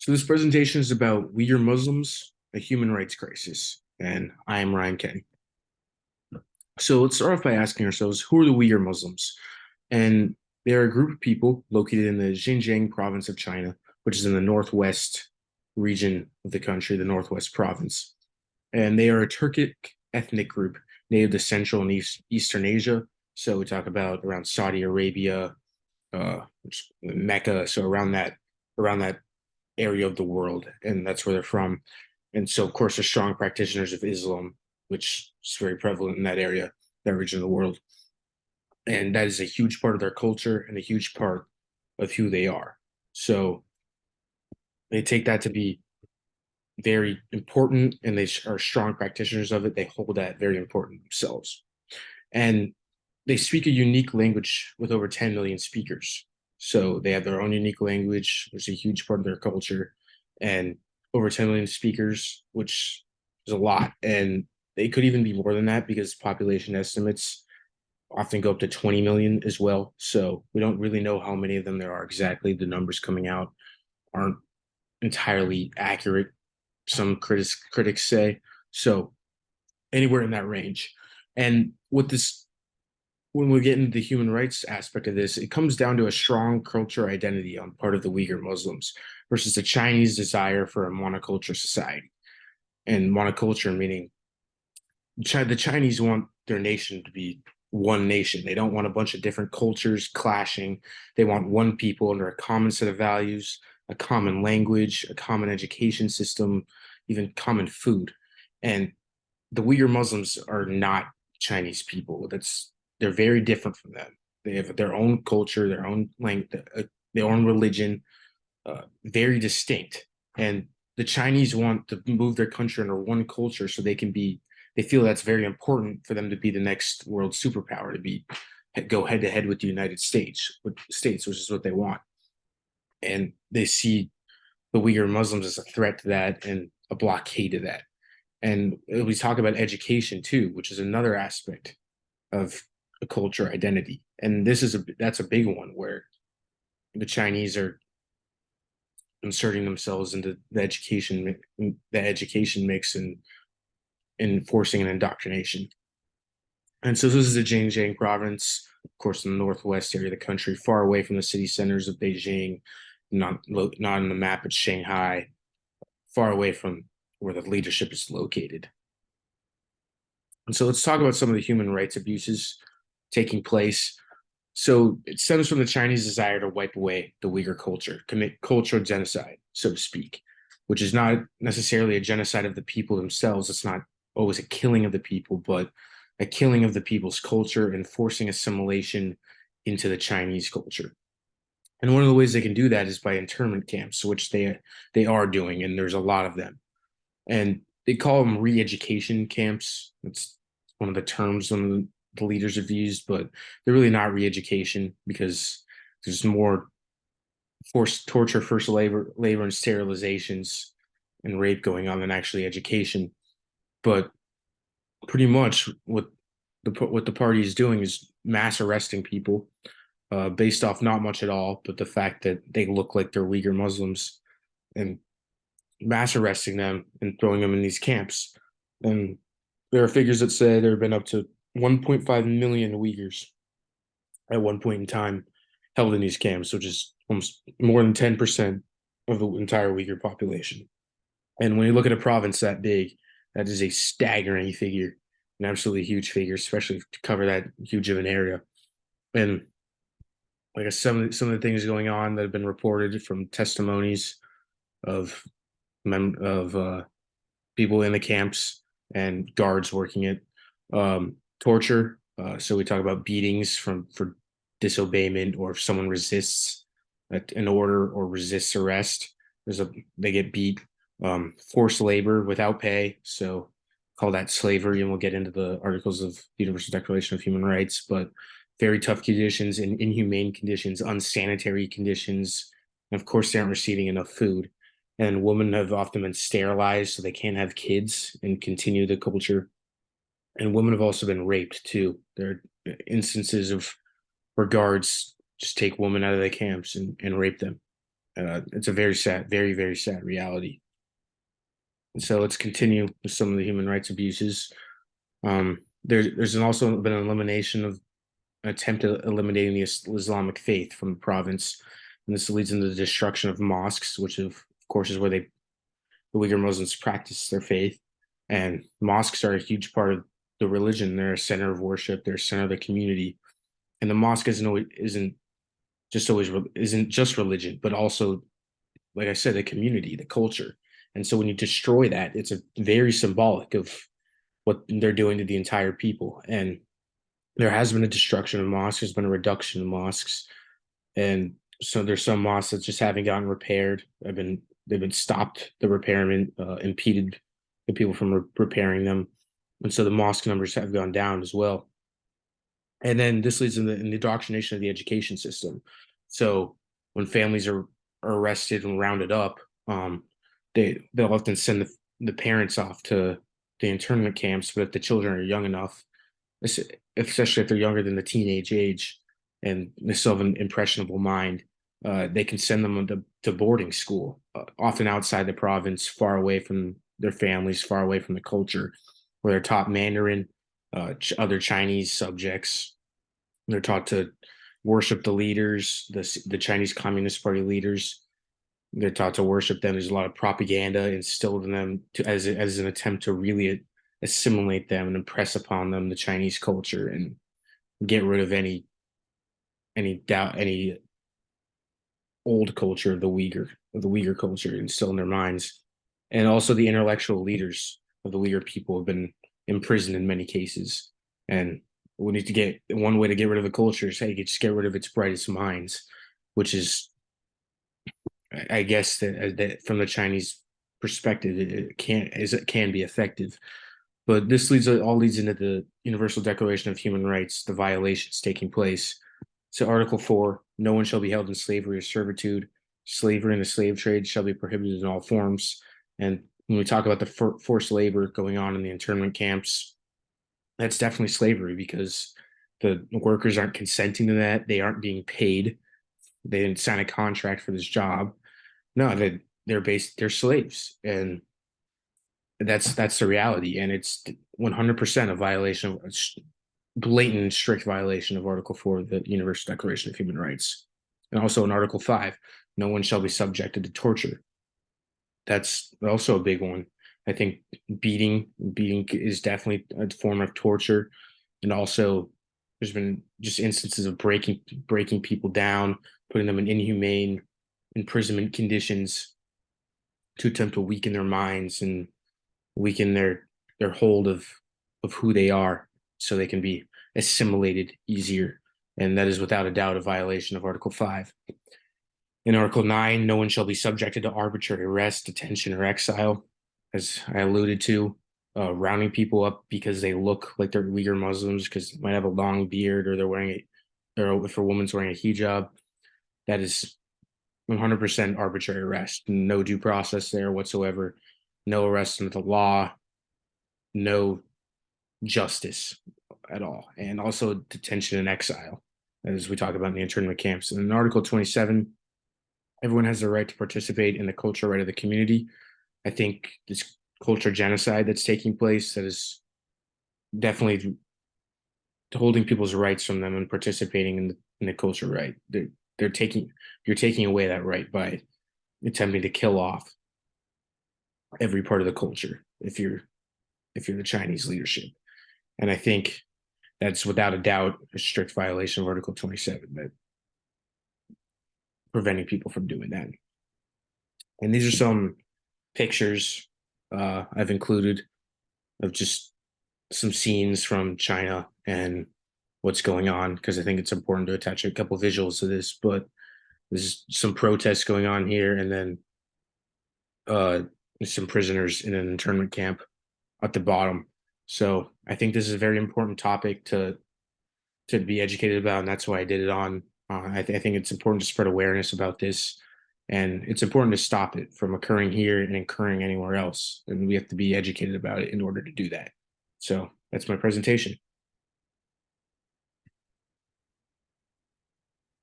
So this presentation is about Uyghur Muslims, a human rights crisis, and I am Ryan Kenny. So let's start off by asking ourselves, who are the Uyghur Muslims? And they're a group of people located in the Xinjiang province of China, which is in the northwest region of the country, the northwest province. And they are a Turkic ethnic group native to Central and Eastern Asia. So we talk about around Saudi Arabia, Mecca, so around that area of the world, and that's where they're from. And so, of course, they're strong practitioners of Islam, which is very prevalent in that area, that region of the world. And that is a huge part of their culture and a huge part of who they are. So they take that to be very important, and they are strong practitioners of it. They hold that very important themselves. And they speak a unique language with over 10 million speakers. So they have their own unique language, which is a huge part of their culture, and over 10 million speakers, which is a lot. And they could even be more than that because population estimates often go up to 20 million as well. So we don't really know how many of them there are exactly. The numbers coming out aren't entirely accurate, some critics say. So anywhere in that range. And with this, when we get into the human rights aspect of this, it comes down to a strong cultural identity on part of the Uyghur Muslims versus the Chinese desire for a monoculture society. And monoculture meaning the Chinese want their nation to be one nation. They don't want a bunch of different cultures clashing. They want one people under a common set of values, a common language, a common education system, even common food. And the Uyghur Muslims are not Chinese people. They're very different from them. They have their own culture, their own language, their own religion, very distinct. And the Chinese want to move their country under one culture so they can be. They feel that's very important for them to be the next world superpower, to be go head to head with the United States, which is what they want. And they see the Uyghur Muslims as a threat to that and a blockade to that. And we talk about education too, which is another aspect of a culture identity. And that's a big one where the Chinese are inserting themselves into the education mix and enforcing an indoctrination. And so this is the Xinjiang province, of course, in the northwest area of the country, far away from the city centers of Beijing, not on the map. It's Shanghai, far away from where the leadership is located. And so let's talk about some of the human rights abuses taking place. So it stems from the Chinese desire to wipe away the Uyghur culture, commit cultural genocide, so to speak, which is not necessarily a genocide of the people themselves. It's not always a killing of the people, but a killing of the people's culture and forcing assimilation into the Chinese culture. And one of the ways they can do that is by internment camps, which they are doing, and there's a lot of them. And they call them re-education camps. That's one of the terms some of the leaders have used, but they're really not re-education because there's more forced torture, forced labor, and sterilizations and rape going on than actually education. But pretty much what the party is doing is mass arresting people based off not much at all, but the fact that they look like they're Uyghur Muslims, and mass arresting them and throwing them in these camps. And there are figures that say there have been up to 1.5 million Uyghurs at one point in time held in these camps, which is almost more than 10% of the entire Uyghur population. And when you look at a province that big, that is a staggering figure, an absolutely huge figure, especially to cover that huge of an area. And I guess some of the things going on that have been reported from testimonies of of people in the camps and guards working it, torture. So we talk about beatings for disobeyment, or if someone resists an order or resists arrest, they get beat. Forced labor without pay, so call that slavery, and we'll get into the articles of the Universal Declaration of Human Rights. But very tough conditions and inhumane conditions, unsanitary conditions, and of course they aren't receiving enough food. And women have often been sterilized so they can't have kids and continue the culture. And women have also been raped too. There are instances of where guards just take women out of the camps and rape them. It's a very sad, very, very sad reality. And so let's continue with some of the human rights abuses. There's also been an elimination of an attempt at eliminating the Islamic faith from the province, and this leads into the destruction of mosques, which of course is where the Uyghur Muslims practice their faith. And mosques are a huge part of the religion. They're a center of worship. They're a center of the community. And the mosque isn't just religion, but also, like I said, the community, the culture. And so when you destroy that, it's a very symbolic of what they're doing to the entire people. And there has been a destruction of mosques. There's been a reduction of mosques, and so there's some mosques that just haven't gotten repaired. They've been stopped. The repairment impeded the people from repairing them, and so the mosque numbers have gone down as well. And then this leads in the indoctrination of the education system. So when families are arrested and rounded up, they'll often send the parents off to the internment camps. But if the children are young enough, especially if they're younger than the teenage age and they still have an impressionable mind, they can send them to boarding school, often outside the province, far away from their families, far away from the culture, where they're taught Mandarin, other Chinese subjects. They're taught to worship the leaders, the Chinese Communist Party leaders. They're taught to worship them. There's a lot of propaganda instilled in them as an attempt to really assimilate them and impress upon them the Chinese culture and get rid of any doubt, any old culture of the Uyghur culture instilled in their minds. And also the intellectual leaders of the Uyghur people have been imprisoned in many cases. And we need to get one way to get rid of the culture is hey, just get rid of its brightest minds, which is, I guess that from the Chinese perspective, it can be effective. But this all leads into the Universal Declaration of Human Rights, the violations taking place. So Article 4, no one shall be held in slavery or servitude. Slavery and the slave trade shall be prohibited in all forms. And when we talk about the forced labor going on in the internment camps, that's definitely slavery because the workers aren't consenting to that. They aren't being paid. They didn't sign a contract for this job. No, they're slaves. And that's the reality. And it's 100% a violation of blatant strict violation of Article 4 of the Universal Declaration of Human Rights. And also in Article 5, no one shall be subjected to torture. That's also a big one. I think beating is definitely a form of torture. And also there's been just instances of breaking people down, putting them in inhumane imprisonment conditions to attempt to weaken their minds and weaken their hold of who they are so they can be assimilated easier. And that is without a doubt a violation of Article 5. In Article 9, no one shall be subjected to arbitrary arrest, detention, or exile, as I alluded to, rounding people up because they look like they're Uyghur Muslims, because they might have a long beard or or if a woman's wearing a hijab. That is 100% arbitrary arrest. No due process there whatsoever. No arrest under the law. No justice at all. And also detention and exile, as we talk about in the internment camps. And in Article 27, everyone has the right to participate in the cultural right of the community. I think this culture genocide that's taking place that is definitely holding people's rights from them and participating in the culture right. You're taking away that right by attempting to kill off every part of the culture if you're the Chinese leadership. And I think that's without a doubt a strict violation of Article 27, that preventing people from doing that. And these are some pictures I've included of just some scenes from China and what's going on, because I think it's important to attach a couple visuals to this. But there's some protests going on here, and then uh, some prisoners in an internment camp at the bottom. So I think this is a very important topic to be educated about, and that's why I did it on. I think it's important to spread awareness about this, and it's important to stop it from occurring here and occurring anywhere else. And we have to be educated about it in order to do that. So that's my presentation.